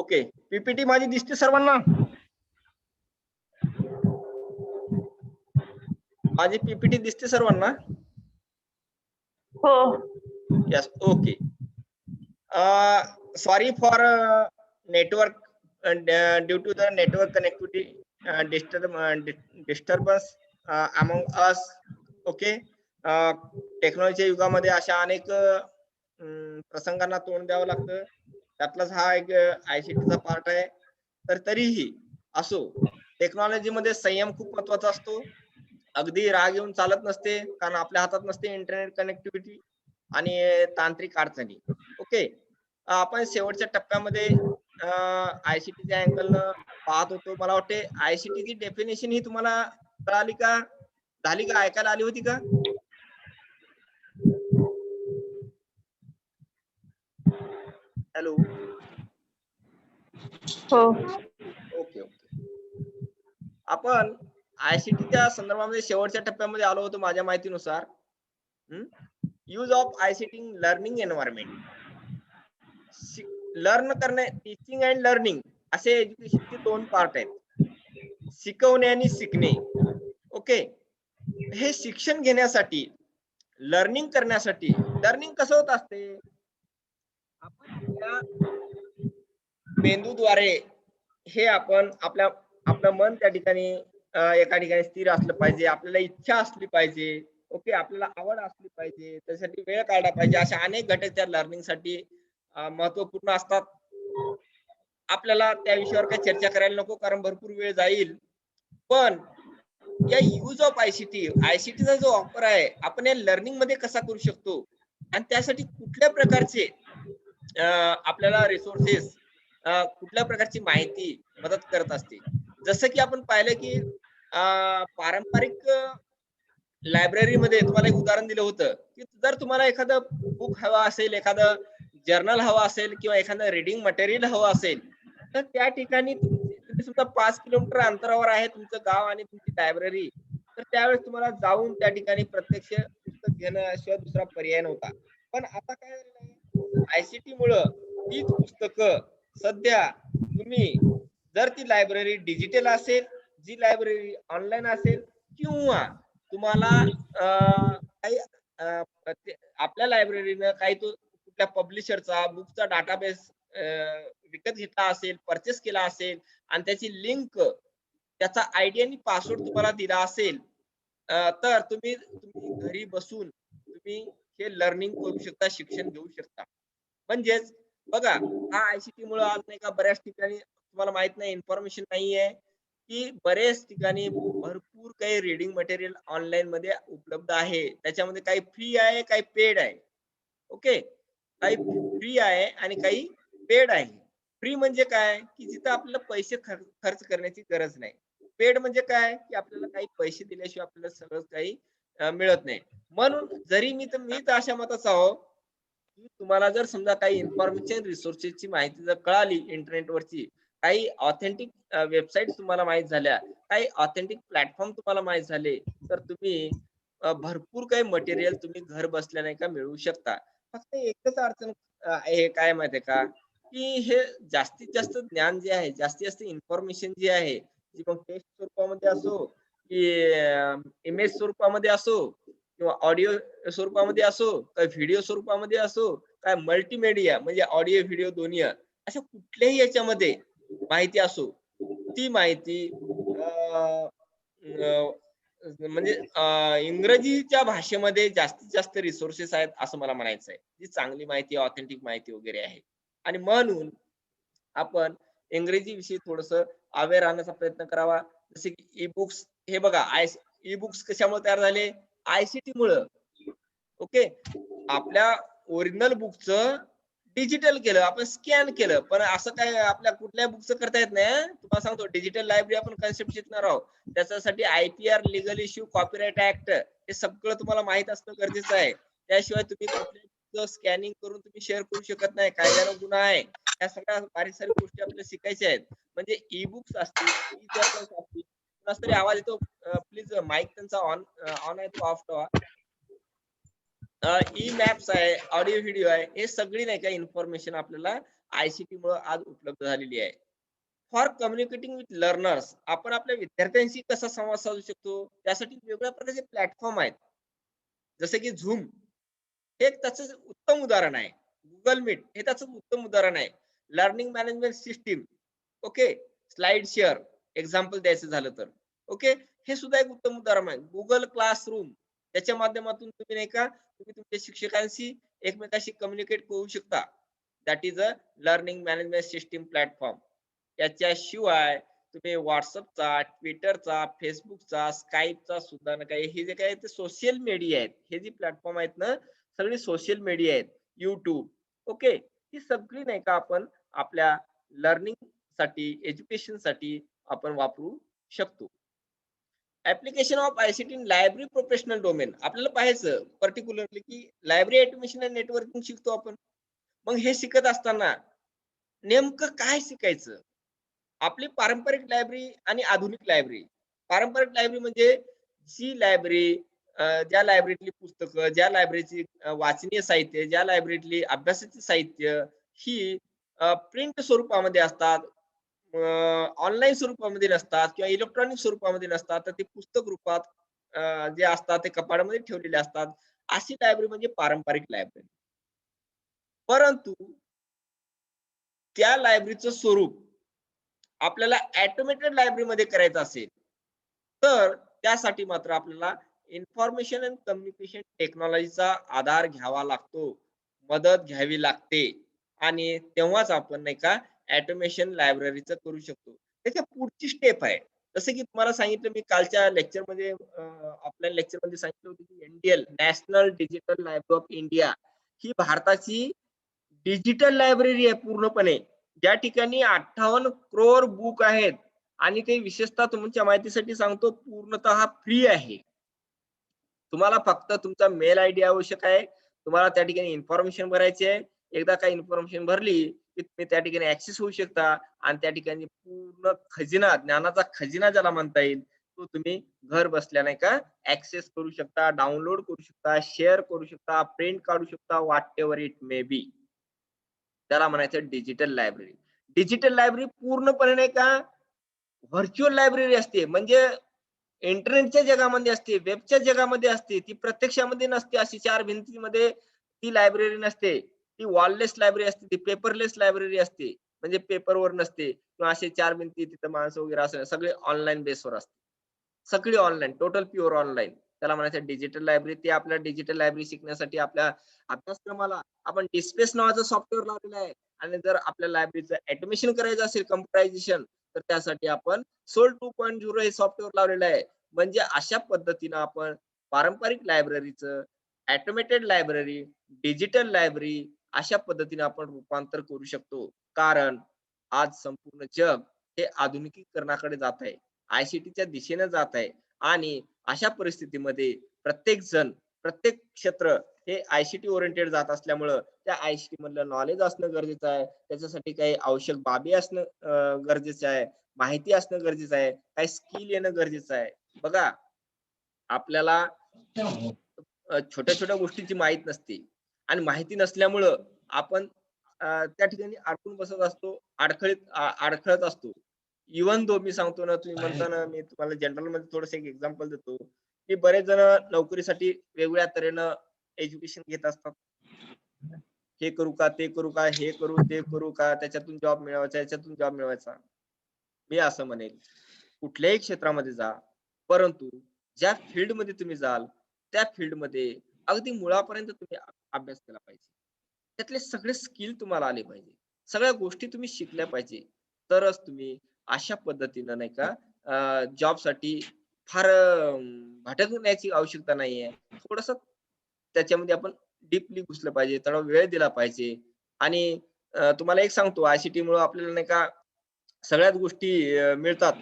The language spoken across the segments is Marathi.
ओके, पीपीटी माझी दिसते सर्वांना? माझी पीपीटी दिसते सर्वांना? हो. Yes, okay. Sorry for network due to the network connectivity disturbance among us. Okay. टेक्नॉलॉजीच्या युगामध्ये अशा अनेक प्रसंगांना तोंड द्यावं लागतं. त्यातलाच हा एक आयसीटीचा पार्ट आहे. तर तरीही असो, टेक्नॉलॉजीमध्ये संयम खूप महत्वाचा असतो. अगदी राग येऊन चालत नसते, कारण आपल्या हातात नसते इंटरनेट कनेक्टिव्हिटी आणि तांत्रिक अडचणी. ओके, आपण शेवटच्या टप्प्यामध्ये आयसीटीच्या अँगलनं पाहत होतो. मला वाटते आयसीटीची डेफिनेशन ही तुम्हाला कळाली का? झाली का? ऐकायला आली होती का? हॅलो. हो. Okay okay. आपण आयसीटीच्या संदर्भामध्ये शेवटच्या टप्प्यामध्ये आलो होतो माझ्या माहितीनुसार. Use of ICT in learning environment. Learn करणे, टीचिंग अँड लर्निंग असे एज्युकेशनचे दोन पार्ट आहेत. शिकवणे आणि शिकणे. ओके, हे शिक्षण घेण्यासाठी, लर्निंग करण्यासाठी, लर्निंग कसं होत असते? आपण आपल्या मेंदूद्वारे हे आपण आपलं मन त्या ठिकाणी एका ठिकाणी स्थिर असलं पाहिजे, आपल्याला इच्छा असली पाहिजे. ओके, आपल्याला आवड असली पाहिजे, त्यासाठी वेळ काढला पाहिजे. अशा अनेक घटक त्या लर्निंग साठी महत्वपूर्ण असतात. आपल्याला त्या विषयावर काही चर्चा करायला नको, कारण भरपूर वेळ जाईल. पण या यूज ऑफ आयसीटीचा जो वापर आहे, आपण या लर्निंग मध्ये कसा करू शकतो आणि त्यासाठी कुठल्या प्रकारचे आपल्याला रिसोर्सेस, कुठल्या प्रकारची माहिती मदत करत असते. जसं की आपण पाहिलं की पारंपरिक लायब्ररीमध्ये तुम्हाला एक उदाहरण दिलं होतं की जर तुम्हाला एखादं बुक हवा असेल, एखादं जर्नल हवा असेल किंवा एखादं रीडिंग मटेरियल हवं असेल, तर त्या ठिकाणी तुम्ही सुद्धा 5 किलोमीटर अंतरावर आहे तुमचं गाव आणि तुमची लायब्ररी, तर त्यावेळेस तुम्हाला जाऊन त्या ठिकाणी प्रत्यक्ष पुस्तक घेण्याशिवाय दुसरा पर्याय नव्हता. पण आता काय झालेलं आहे, आयसीटी मुळे तीच पुस्तकं सध्या तुम्ही, जर ती लायब्ररी डिजिटल असेल, जी लायब्ररी ऑनलाईन असेल, किंवा तुम्हाला काही आपल्या लायब्ररीनं काही तो कुठल्या पब्लिशरचा बुकचा डाटाबेस विकत घेतला असेल, परचेस केला असेल आणि त्याची लिंक, त्याचा आयडी आणि पासवर्ड तुम्हाला दिला असेल, तर तुम्ही घरी बसून तुम्ही हे लर्निंग करू शकता, शिक्षण घेऊ शकता. म्हणजेच बघा, हा आयसीटी मुळे आज नाही का बऱ्याच ठिकाणी तुम्हाला माहित नाही, इन्फॉर्मेशन नाहीये की बरेच ठिकाणी भरपूर काही रीडिंग मटेरियल ऑनलाईन मध्ये उपलब्ध आहे. त्याच्यामध्ये काही फ्री आहे, काही पेड आहे. ओके, काही फ्री आहे आणि काही पेड आहे. फ्री म्हणजे काय, की जिथं आपल्याला पैसे खर्च करण्याची गरज नाही. पेड म्हणजे काय, की आपल्याला काही पैसे दिल्याशिवाय आपल्याला सगळं काही मिळत नाही. म्हणून जरी मी तर अशा मताचा आहो की तुम्हाला जर समजा काही इन्फॉर्मेशन रिसोर्सेसची माहिती जर कळाली इंटरनेटवरची, काही ऑथेंटिक वेबसाईट तुम्हाला माहित झाल्या, काही ऑथेंटिक प्लॅटफॉर्म तुम्हाला माहित झाले, तर तुम्ही भरपूर काही मटेरियल तुम्ही घर बसल्या नाही का मिळवू शकता. फक्त एकच अडचण हे काय माहितीये का, की हे जास्तीत जास्त ज्ञान जे आहे, जास्तीत जास्त इन्फॉर्मेशन जी आहे, जी मग टेक्स्ट स्वरूपामध्ये असो की इमेज स्वरूपामध्ये असो किंवा ऑडिओ स्वरूपामध्ये असो, काय व्हिडिओ स्वरूपामध्ये असो, काय मल्टीमीडिया म्हणजे ऑडिओ व्हिडिओ दोन्ही, अशा कुठल्याही याच्यामध्ये माहिती असो, ती माहिती म्हणजे इंग्रजीच्या भाषेमध्ये जास्तीत जास्त रिसोर्सेस आहेत असं मला म्हणायचं आहे. जी चांगली माहिती, ऑथेंटिक माहिती वगैरे आहे. आणि म्हणून आपण इंग्रजी विषयी थोडंसं अवेअर राहण्याचा प्रयत्न करावा. जसे की ई बुक्स, हे बघा ई बुक्स कशामुळे तयार झाले? आयसीटी मुळे. ओके, आपल्या ओरिजिनल बुकचं डिजिटल केलं, आपण स्कॅन केलं, पण असं काय आपल्या कुठल्या बुकचं करता येत नाही. तुम्हाला सांगतो, डिजिटल लायब्ररी आपण कन्सेप्ट शिकणार आहोत. त्याच्यासाठी IPR, legal issue, copyright act हे सगळं तुम्हाला माहित असणं गरजेचं आहे. त्याशिवाय तुम्ही कुठल्या स्कॅनिंग करून तुम्ही शेअर करू शकत नाही, कायद्यानं गुन्हा आहे. या सगळ्या बारीक सारीक गोष्टी आपल्याला शिकायच्या आहेत. म्हणजे ई बुक्स असतील, ई जर्नल्स असतील. कोणाचा तरी आवाज येतो, प्लीज माईक त्यांचा ऑन आहे तो ऑफ ठेवा. ई मॅप्स आहे, ऑडिओ व्हिडिओ आहे, हे सगळी नाही का इन्फॉर्मेशन आपल्याला आयसीटी मुळे आज उपलब्ध झालेली आहे. फॉर कम्युनिकेटिंग विथ लर्नर्स आपण आपल्या विद्यार्थ्यांशी कसा संवाद साधू शकतो त्यासाठी वेगवेगळ्या प्रकारचे प्लॅटफॉर्म आहेत. जसे की झूम हे एक त्याचं उत्तम उदाहरण आहे. गुगल मीट हे त्याचं उत्तम उदाहरण आहे. Learning management system, okay, slide share example द्यायचं झालं तर. ओके. हे सुद्धा एक उत्तम उदाहरण आहे. Google क्लासरूम त्याच्या माध्यमातून तुम्ही नाही का, तुम्ही तुमच्या शिक्षकांशी एकमेकांशी कम्युनिकेट करू शकता. That is a learning management system platform. याच्याशिवाय तुम्ही WhatsAppचा, Twitterचा, Facebookचा, Skypeचा सुद्धा नाही का हे जे काही ते सोशल मीडिया आहेत. हे जे प्लॅटफॉर्म आहेत ना, सगळे सोशल मीडिया आहेत. YouTube, okay. ही सगळी नाही का आपण आपल्या लर्निंगसाठी, एज्युकेशनसाठी आपण वापरू शकतो. Application of ICT in library professional domain आपल्याला पाहायचं पर्टिक्युलरली की लायब्ररी ऑटोमेशन अँड नेटवर्किंग शिकतो आपण. मग हे शिकत असताना नेमकं काय शिकायचं? आपली पारंपरिक लायब्ररी आणि आधुनिक लायब्ररी. पारंपरिक लायब्ररी म्हणजे जी लायब्ररी ज्या लायब्ररीतली पुस्तकं, ज्या लायब्ररीची वाचनीय साहित्य, ज्या लायब्ररीतली अभ्यासाची साहित्य ही प्रिंट स्वरूपामध्ये असतात. ऑनलाईन स्वरूपामध्ये नसतात किंवा इलेक्ट्रॉनिक स्वरूपामध्ये नसतात. तर ते पुस्तक रूपात जे असतात ते कपाटामध्ये ठेवलेले असतात. अशी लायब्ररी म्हणजे पारंपरिक लायब्ररी. परंतु त्या लायब्ररीचं स्वरूप आपल्याला ऑटोमेटेड लायब्ररीमध्ये करायचं असेल, तर त्यासाठी मात्र आपल्याला इन्फॉर्मेशन अँड कम्युनिकेशन टेक्नॉलॉजीचा आधार घ्यावा लागतो. मदत घ्यावी लागते आणि तेव्हाच आपण नाही का ऑटोमेशन लायब्ररीचं करू शकतो. त्याच्या पुढची स्टेप आहे. जसं की तुम्हाला सांगितलं मी कालच्या लेक्चरमध्ये ऑफलाईन लेक्चरमध्ये सांगितलं होतं की NDL national digital library of India ही भारताची डिजिटल लायब्ररी आहे पूर्णपणे. ज्या ठिकाणी 58 करोड बुक आहेत आणि ते विशेषतः तुमच्या माहितीसाठी सांगतो पूर्णतः फ्री आहे. तुम्हाला फक्त तुमचा मेल आयडी आवश्यक आहे. तुम्हाला त्या ठिकाणी इन्फॉर्मेशन भरायची आहे. एकदा का इन्फॉर्मेशन भरली, की तुम्ही त्या ठिकाणी ॲक्सेस होऊ शकता आणि त्या ठिकाणी पूर्ण खजिना, ज्ञानाचा खजिना ज्याला म्हणता येईल, तो तुम्ही घर बसल्या नाही का ॲक्सेस करू शकता, डाउनलोड करू शकता, शेअर करू शकता, प्रिंट काढू शकता, व्हॉटएव्हर इट मे बी. त्याला म्हणायचं डिजिटल लायब्ररी. डिजिटल लायब्ररी पूर्णपणे नाही का व्हर्चुअल लायब्ररी असते. म्हणजे इंटरनेटच्या जगामध्ये असते, वेबच्या जगामध्ये असते. ती प्रत्यक्षामध्ये नसते. अशी चार भिंतीमध्ये ती लायब्ररी नसते. ती वॉललेस लायब्ररी असते. ती पेपरलेस लायब्ररी असते. म्हणजे पेपरवर नसते किंवा असे चार भिंती तिथं माणसं वगैरे असं सगळे ऑनलाईन बेसवर असते. सगळी ऑनलाईन, टोटल प्युअर ऑनलाईन. त्याला म्हणायचं डिजिटल लायब्ररी. ते आपल्या डिजिटल लायब्ररी शिकण्यासाठी आपल्या अभ्यासक्रमाला आपण डिस्पेस नावाचं सॉफ्टवेअर लावलेलं आहे आणि जर आपल्या लायब्ररीचं ऑटोमेशन करायचं असेल कम्प्युटरायझेशन तर त्यासाठी आपण सोल 2.0 हे सॉफ्टवेअर लावलेलं आहे. म्हणजे अशा पद्धतीनं आपण पारंपरिक लायब्ररीचं ऑटोमेटेड लायब्ररी, डिजिटल लायब्ररी अशा पद्धतीने आपण रूपांतर करू शकतो. कारण आज संपूर्ण जग हे आधुनिकीकरणाकडे जात आहे. आयसीटीच्या दिशेने जात आहे आणि अशा परिस्थितीमध्ये प्रत्येक जण, प्रत्येक क्षेत्र हे आयसीटी ओरिएंटेड जात असल्यामुळं त्या आयसीटी मधलं नॉलेज असणं गरजेचं आहे. त्याच्यासाठी काही आवश्यक बाबी असणं गरजेचं आहे. माहिती असणं गरजेचं आहे. काही स्किल येणं गरजेचं आहे. बघा, आपल्याला छोट्या-छोट्या गोष्टींची माहीत नसते आणि माहिती नसल्यामुळं आपण त्या ठिकाणी अडकून बसत असतो, अडखळत असतो. इव्हन दो मी सांगतो ना, तुम्ही म्हणता ना, मी तुम्हाला जनरलमध्ये थोडंसं एक एक्झाम्पल देतो, की बरेच जण नोकरीसाठी वेगवेगळ्या तऱ्हेनं एज्युकेशन घेत असतात. हे करू का, ते करू का, हे करू, ते करू का, त्याच्यातून जॉब मिळवायचा, याच्यातून जॉब मिळवायचा. मी असं म्हणेल, कुठल्याही क्षेत्रामध्ये जा, परंतु ज्या फील्डमध्ये तुम्ही जाल, त्या फील्डमध्ये अगदी मुळापर्यंत तुम्ही अभ्यास केला पाहिजे. त्यातले सगळे स्किल तुम्हाला आले पाहिजे. सगळ्या गोष्टी तुम्ही शिकल्या पाहिजे. तरच तुम्ही अशा पद्धतीनं नाही का जॉबसाठी फार भटकण्याची आवश्यकता नाहीये. थोडंसं त्याच्यामध्ये आपण डीपली घुसलं पाहिजे, थोडा वेळ दिला पाहिजे आणि तुम्हाला एक सांगतो आय-सी-टीमुळं आपल्याला नाही का सगळ्याच गोष्टी मिळतात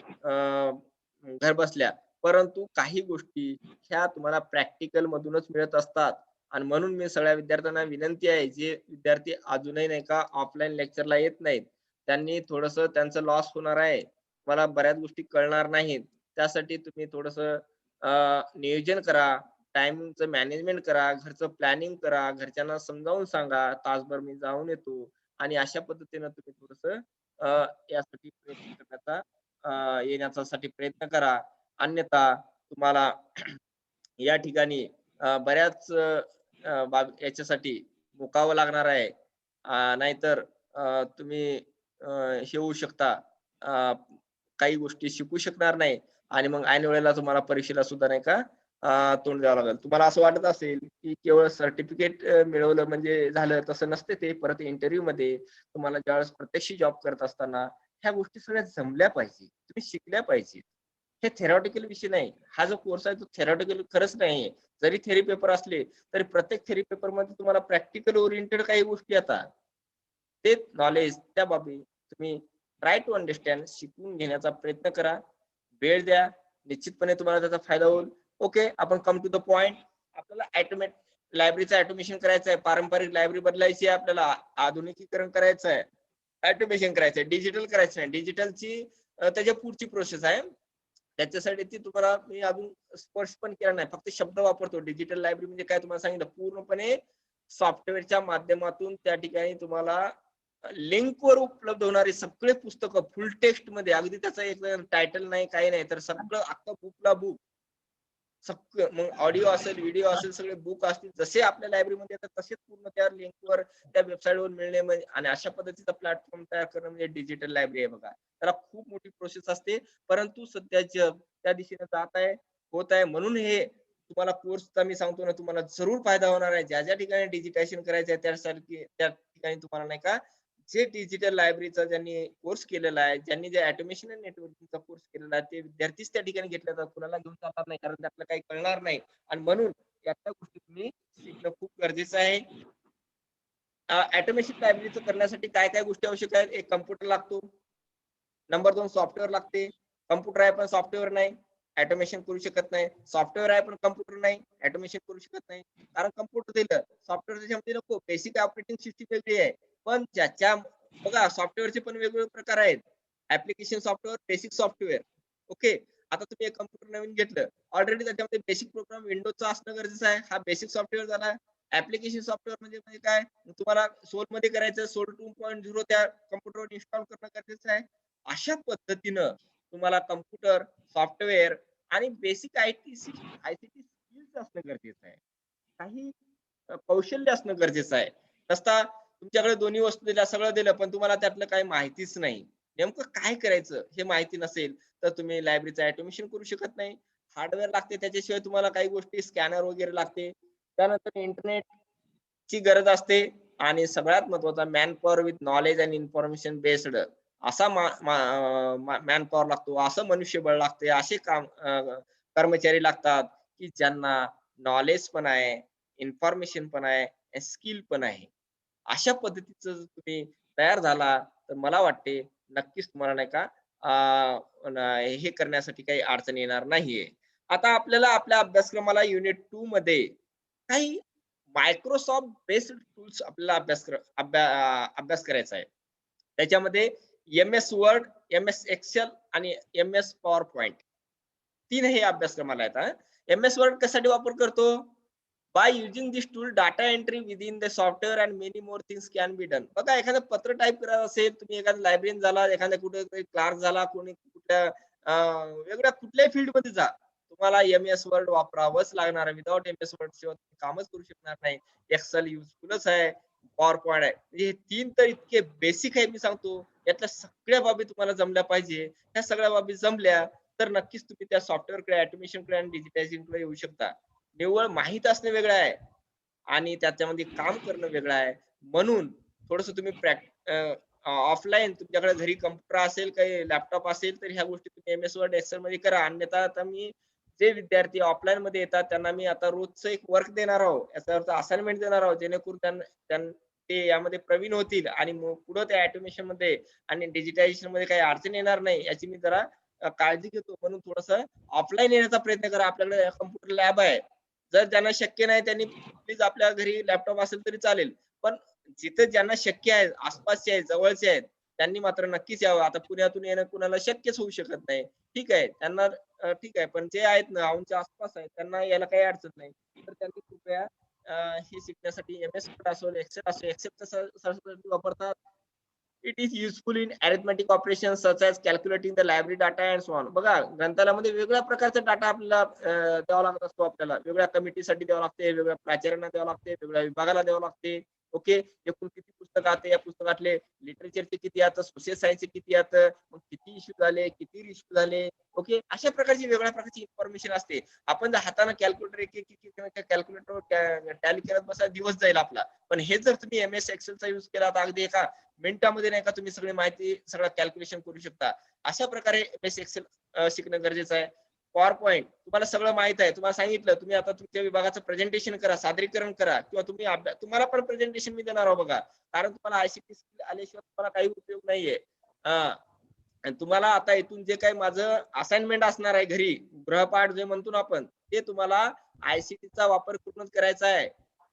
घरबसल्या. परंतु काही गोष्टी ह्या तुम्हाला प्रॅक्टिकल मधूनच मिळत असतात आणि म्हणून मी सगळ्या विद्यार्थ्यांना विनंती आहे, जे विद्यार्थी अजूनही नाही का ऑफलाईन लेक्चरला येत नाहीत, त्यांनी थोडंसं त्यांचं लॉस होणार आहे. मला बऱ्याच गोष्टी कळणार नाहीत. त्यासाठी तुम्ही थोडंसं नियोजन करा, टाईमचं मॅनेजमेंट करा, घरचं प्लॅनिंग करा, घरच्यांना समजावून सांगा, तासभर मी जाऊन येतो आणि अशा पद्धतीनं तुम्ही थोडस यासाठी प्रयत्न करण्याचा येण्याचा प्रयत्न करा. अन्यथा तुम्हाला या ठिकाणी बऱ्याच याच्यासाठी मुकावं लागणार आहे. नाहीतर तुम्ही हे होऊ शकता, अ, काही गोष्टी शिकू शकणार नाही आणि मग ऐन वेळेला तुम्हाला परीक्षेला सुद्धा नाही का तोंड द्यावं लागेल. तुम्हाला असं वाटत असेल, की केवळ सर्टिफिकेट मिळवलं म्हणजे झालं, तसं नसते ते. परत इंटरव्ह्यूमध्ये तुम्हाला ज्यावेळेस प्रत्यक्ष जॉब करत असताना ह्या गोष्टी सगळ्या जमल्या पाहिजे. तुम्ही शिकल्या पाहिजेत. हे थेरॉटिकल विषय नाही. हा जो कोर्स आहे तो थेरॉटिकल खरंच नाहीये. जरी थेरी पेपर असले, तरी प्रत्येक थेरी पेपरमध्ये तुम्हाला प्रॅक्टिकल ओरिएंटेड काही गोष्टी येतात. ते नॉलेज, त्या बाबी तुम्ही ट्राय टू अंडरस्टँड, शिकून घेण्याचा प्रयत्न करा. वेळ द्या. निश्चितपणे तुम्हाला त्याचा फायदा होईल. ओके, आपण कम टू द पॉइंट. आपल्याला लायब्ररीचं ऑटोमेशन करायचं आहे. पारंपरिक लायब्ररी बदलायची आहे आपल्याला. आधुनिकीकरण करायचं आहे. ऑटोमेशन करायचं आहे. डिजिटल करायचं नाही. डिजिटलची त्याच्या पुढची प्रोसेस आहे. त्याच्यासाठी ती तुम्हाला मी अजून स्पर्श पण केला नाही. फक्त शब्द वापरतो. डिजिटल लायब्ररी म्हणजे काय तुम्हाला सांगितलं. पूर्णपणे सॉफ्टवेअरच्या माध्यमातून त्या ठिकाणी तुम्हाला लिंकवर उपलब्ध होणारी सगळे पुस्तकं फुल टेक्स्ट मध्ये, अगदी त्याचं एक टायटल नाही, काही नाही, तर सगळं अख्खं बुकला बुक, सगळं. मग ऑडिओ असेल, व्हिडिओ असेल, सगळे बुक असतील, जसे आपल्या लायब्ररीमध्ये येतात तसेच पूर्ण त्या लिंकवर, त्या वेबसाईटवर मिळणे म्हणजे, आणि अशा पद्धतीचा प्लॅटफॉर्म तयार करणं म्हणजे डिजिटल लायब्ररी आहे बघा. त्याला खूप मोठी प्रोसेस असते, परंतु सध्या जग त्या दिशेने जात आहे, होत आहे. म्हणून हे तुम्हाला कोर्सचा मी सांगतो ना, तुम्हाला जरूर फायदा होणार आहे. ज्या ज्या ठिकाणी डिजिटायझेशन करायचं आहे त्यासाठी, त्या ठिकाणी तुम्हाला नाही का, जे डिजिटल लायब्ररीचा ज्यांनी कोर्स केलेला आहे, ज्यांनी जे ऑटोमेशन आणि नेटवर्किंगचा कोर्स केलेला आहे, ते विद्यार्थीच त्या ठिकाणी घेतले जातात. कुणाला घेऊन चालणार नाही, कारण त्यातलं काही कळणार नाही. आणि म्हणून यातल्या गोष्टी तुम्ही शिकणं खूप गरजेचं आहे. ऑटोमेशन लायब्ररीचं करण्यासाठी काय काय गोष्टी आवश्यक आहेत. एक कम्प्युटर लागतो. नंबर 2 सॉफ्टवेअर लागते. कम्प्युटर आहे पण सॉफ्टवेअर नाही, ऑटोमेशन करू शकत नाही. सॉफ्टवेअर आहे पण कम्प्युटर नाही, ऑटोमेशन करू शकत नाही. कारण कम्प्युटर दिलं, सॉफ्टवेअर त्याच्यामध्ये नको. बेसिक ऑपरेटिंग सिस्टम वेगळी आहे. पण ज्याच्या, बघा, सॉफ्टवेअरचे पण वेगवेगळे प्रकार आहेत. Application software, basic software. Okay. आता तुम्ही एक कम्प्युटर नवीन घेतलं, ऑलरेडी त्याच्यामध्ये बेसिक प्रोग्राम विंडोजचा असणं गरजेचं आहे. हा बेसिक सॉफ्टवेअर झाला. ऍप्लिकेशन सॉफ्टवेअर म्हणजे म्हणजे काय, तुम्हाला सोल मध्ये करायचं, सोल 2.0 त्या कम्प्युटरवर इन्स्टॉल करणं गरजेचं आहे. अशा पद्धतीनं तुम्हाला कम्प्युटर, सॉफ्टवेअर आणि बेसिक आयसीटी स्किल्स असणं गरजेचं आहे. काही कौशल्य असणं गरजेचं आहे. नसता तुमच्याकडे दोन्ही वस्तू दिल्या, सगळं दिलं, पण तुम्हाला त्यातलं काही माहितीच नाही. नेमकं काय करायचं हे माहिती नसेल, तर तुम्ही लायब्ररीचं ऑटोमेशन करू शकत नाही. हार्डवेअर लागते, त्याच्याशिवाय तुम्हाला काही गोष्टी, स्कॅनर वगैरे लागते. त्यानंतर इंटरनेटची गरज असते आणि सगळ्यात महत्त्वाचा man power with knowledge and information based असा मॅन पॉवर लागतो. असं मनुष्यबळ लागते. असे कर्मचारी लागतात, की ज्यांना नॉलेज पण आहे, इन्फॉर्मेशन पण आहे, स्किल पण आहे. अशा पद्धतीचं जर तुम्ही तयार झाला, तर मला वाटते नक्कीच तुम्हाला नाही का हे करण्यासाठी काही अडचण येणार नाहीये. आता आपल्याला आपल्या अभ्यासक्रमाला युनिट 2 मध्ये काही मायक्रोसॉफ्ट बेस्ड टूल्स आपल्याला अभ्यास करायचा आहे. त्याच्यामध्ये एम-एस वर्ड, एम-एस एक्सेल आणि एम-एस पॉवर पॉइंट, 3 हे अभ्यासक्रमाला आहेत. एम-एस वर्ड कशासाठी वापर करतो? By using this tool data entry within the software and many more things can be done. बघा, एखादं पत्र टाइप करायचं असेल, तुम्ही एखाद्या लायब्ररीत झाला, एखाद्या कुठे क्लार्क झाला, कोणी कुठल्या वेगळ्या कुठल्याही फील्डमध्ये जा, तुम्हाला एम-एस वर्ड वापरावंच लागणार आहे. विदाऊट एम-एस वर्ड शिवाय तुम्ही कामच करू शकणार नाही. एक्सेल युजफुलच आहे, पॉवर पॉइंट आहे. म्हणजे हे 3 तर इतके बेसिक आहे, मी सांगतो. यातल्या सगळ्या बाबी तुम्हाला जमल्या पाहिजे. ह्या सगळ्या बाबी जमल्या, तर नक्कीच तुम्ही त्या सॉफ्टवेअरकडे, ऑटोमेशनकडे आणि डिजिटायझेशनकडे येऊ शकता. निव्वळ माहीत असणं वेगळं आहे आणि त्याच्यामध्ये काम करणं वेगळं आहे. म्हणून थोडंसं तुम्ही ऑफलाईन तुमच्याकडे घरी कॉम्प्युटर असेल, काही लॅपटॉप असेल, तर ह्या गोष्टी तुम्ही एम-एस वर्ड, एक्सेलमध्ये करा. अन्यथा आता मी जे विद्यार्थी ऑफलाईनमध्ये येतात, त्यांना मी आता रोजचं एक वर्क देणार आहोत. याचा अर्थ असाइनमेंट देणार आहोत, जेणेकरून ते यामध्ये प्रवीण होतील आणि मग पुढं त्या ऑटोमेशनमध्ये आणि डिजिटायझेशनमध्ये काही अडचण येणार नाही, याची मी जरा काळजी घेतो. म्हणून थोडंसं ऑफलाईन येण्याचा प्रयत्न करा. आपल्याकडे कॉम्प्युटर लॅब आहे. जर ज्यांना शक्य नाही, त्यांनी प्लीज आपल्या घरी लॅपटॉप असेल तरी चालेल. पण जिथे ज्यांना शक्य आहे, आसपासचे आहेत, जवळचे आहेत, त्यांनी मात्र नक्कीच यावं. आता पुण्यातून येणं कुणाला शक्यच होऊ शकत नाही. ठीक आहे, त्यांना ठीक आहे. पण जे आहेत ना, औंधच्या आसपास आहेत, त्यांना यायला काही अडचण नाही. तर त्यांनी कृपया हे शिकण्यासाठी एम-एस वर्ड असो, एक्सेल असो, एक्सेल कसं सहज वापरतात, it is useful in arithmetic operation such as calculating the library data and so on. बघा ग्रंथालयामध्ये वेगळ्या प्रकारचा डाटा आपल्याला द्यावा लागत असतो. आपल्याला वेगळ्या कमिटीसाठी द्यावा लागते, वेगळ्या प्राचार्यांना द्यावं लागते, वेगळ्या विभागाला द्यावं लागते. ओके, एकूण किती पुस्तक आहेत, या पुस्तकातले लिटरेचरचे किती आहेत, सोशल सायन्सचे किती आहेत, मग किती इश्यू झाले, किती रिश्यू झाले. ओके, अशा प्रकारची वेगळ्या प्रकारची इन्फॉर्मेशन असते. आपण जर हाताने कॅल्क्युलेटर एक कॅल्क्युलेटर टॅली करत बसा, दिवस जाईल आपला. पण हे जर तुम्ही MS एक्सेलचा युज केला तर अगदी एका मिनिटामध्ये नाही का तुम्ही सगळी माहिती सगळं कॅल्क्युलेशन करू शकता. अशा प्रकारे MS एक्सेल शिकणं गरजेचं आहे. पॉवर पॉईंट तुम्हाला सगळं माहित आहे. तुम्हाला सांगितलं तुम्ही आता तुमच्या विभागाचं प्रेझेंटेशन करा, सादरीकरण करा किंवा तुम्ही तुम्हाला पण प्रेझेंटेशन मी देणार आहोत बघा. कारण तुम्हाला ICT स्किल आल्याशिवाय तुम्हाला काही उपयोग नाहीये. आणि तुम्हाला आता इथून जे काही माझं असाइनमेंट असणार आहे घरी, गृहपाठ जे म्हणतो ना आपण, ते तुम्हाला ICTचा वापर करूनच करायचा आहे.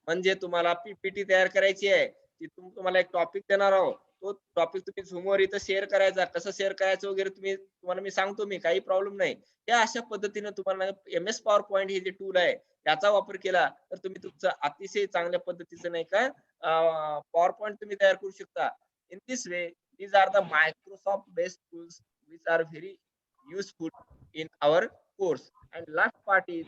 म्हणजे तुम्हाला PPT तयार करायची आहे. तिथून तुम्हाला एक टॉपिक देणार आहोत. तो टॉपिक तुम्ही झूमवर इथं शेअर करायचा. कसं शेअर करायचं वगैरे तुम्हाला मी सांगतो काही प्रॉब्लेम नाही. त्या अशा पद्धतीने तुम्हाला MS पॉवर पॉईंट हे जे टूल आहे, त्याचा वापर केला तर तुम्ही तुमचं अतिशय चांगल्या पद्धतीचं नाही का पॉवर पॉईंट तुम्ही तयार करू शकता. In this way these are the Microsoft based tools which are very useful in our course. And last part is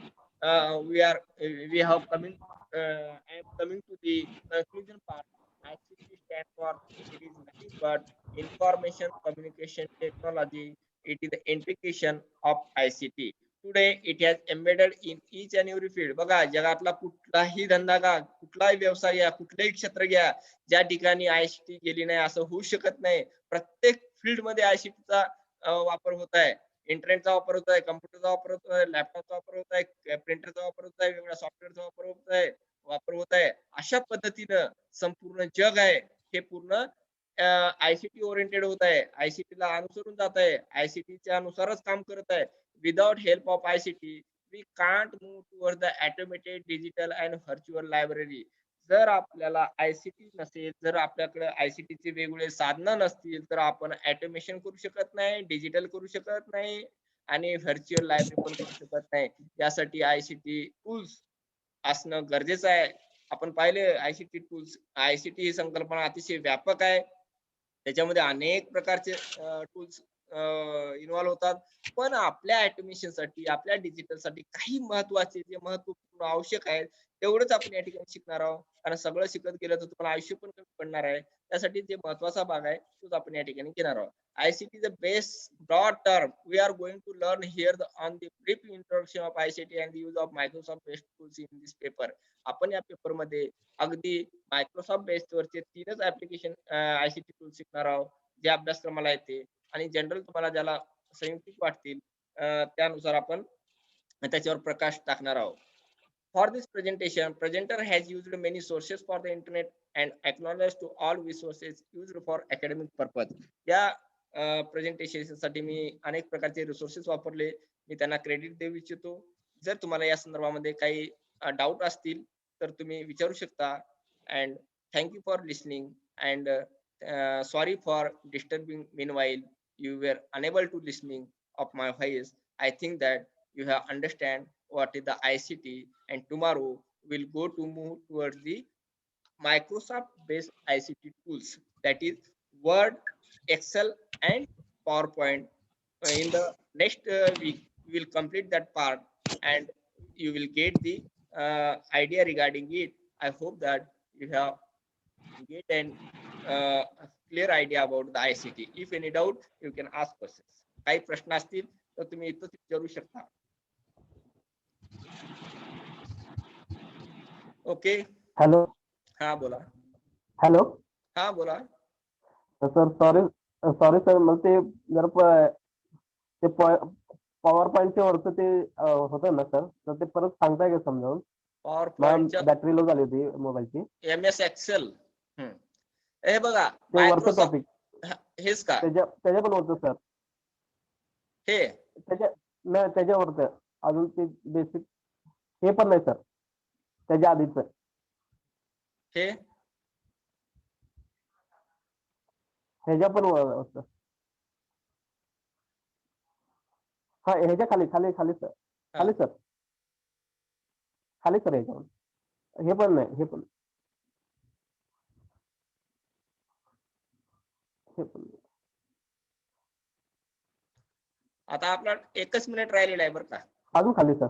we have coming I am coming to the conclusion part. ICT stands for it is nothing but information communication technology. It is the integration of ICT. Today it has embedded in each and every field. बघा जगातला कुठलाही धंदा का कुठलाही व्यवसाय या कुठलेही क्षेत्र घ्या, ज्या ठिकाणी ICT गेली नाही असं होऊ शकत नाही. प्रत्येक फील्ड मध्ये ICTचा वापर होत आहे. इंटरनेटचा वापर होत आहे, कम्प्युटरचा वापर होत आहे, लॅपटॉपचा वापर होत आहे, प्रिंटरचा वापर होत आहे, वेगवेगळ्या सॉफ्टवेअरचा वापर होत आहे. अशा पद्धतीनं संपूर्ण जग आहे हे पूर्ण ICT ओरिएंटेड होत आहे. ICTला अनुसरून जात आहे. ICTच्या अनुसारच काम करत आहे. Without help of ICT we can't move toward the automated digital and virtual library. जर आपल्याला ICT नसेल, जर आपल्याकडे ICTचे वेगवेगळे साधनं नसतील, तर आपण ऑटोमेशन करू शकत नाही, डिजिटल करू शकत नाही आणि व्हर्च्युअल लायब्ररी पण करू शकत नाही. त्यासाठी ICT टूल्स असणं गरजेचं आहे. आपण पाहिले ICT टूल्स, ICT ही संकल्पना अतिशय व्यापक आहे. त्याच्यामध्ये अनेक प्रकारचे टूल्स इन्व्हॉल्व होतात. पण आपल्या ऑटोमेशनसाठी, आपल्या डिजिटलसाठी काही महत्त्वाचे जे महत्त्वपूर्ण आवश्यक आहे, तेवढंच आपण या ठिकाणी शिकणार आहोत. कारण सगळं शिकत गेलं तर तुम्हाला आयुष्य पण कमी पडणार आहे. त्यासाठी जे महत्त्वाचा भाग आहे, तोच आपण या ठिकाणी घेणार आहोत. ICT is a best broad term. We are going to learn here on the brief introduction of ICT and the use of Microsoft based tools in this paper. आपण या पेपरमध्ये अगदी मायक्रोसॉफ्ट बेस्ड वरचे 3च ऍप्लिकेशन ICT टूल शिकणार आहोत, जे अभ्यासक्रमाला येते आणि जनरल तुम्हाला ज्याला संयुक्तिक वाटतील त्यानुसार आपण त्याच्यावर प्रकाश टाकणार आहोत. For this presentation, presenter has used many sources for the internet and acknowledged to all resources used for academic purpose. या प्रेझेंटेशन साठी मी अनेक प्रकारचे रिसोर्सेस वापरले. मी त्यांना क्रेडिट देऊ इच्छितो. जर तुम्हाला या संदर्भामध्ये काही डाऊट असतील तर तुम्ही विचारू शकता. And thank you for listening and sorry for disturbing meanwhile you were unable to listening of my voice. I think that you have understand what is the ICT, and tomorrow we'll go to move towards the Microsoft based ICT tools, that is Word, Excel and PowerPoint. In the next week we will complete that part and you will get the idea regarding it. I hope that you have get an clear idea about the ICT. If any doubt, you can ask questions. काही प्रश्न असतील तर तुम्ही इथं विचारू शकता. ओके. हॅलो. हा बोला. हॅलो. हा बोला. सर सॉरी सर, मला ते जरा ते पॉवर पॉईंटच्या वरचं ते होतं ना सर, तर ते परत सांगताय का समजावून? पॉवर पॉईंट बॅटरी लो झाली होती मोबाईलची. MS एक्सेल हे बघा ते वरचं टॉपिक हेच का त्याच्या पण होतं सर. हे त्याच्यावरचं अजून ते बेसिक हे पण नाही सर, त्याच्या आधीच हे ह्याच्या पण होतं. हा ह्याच्या खाली खाली खाली सर, खाली सर, खाली सर ह्याच्यावर हे पण नाही, हे पण हे पण आता आपला 1च मिनिट राहिलेला आहे बरं का. अजून खाली सर.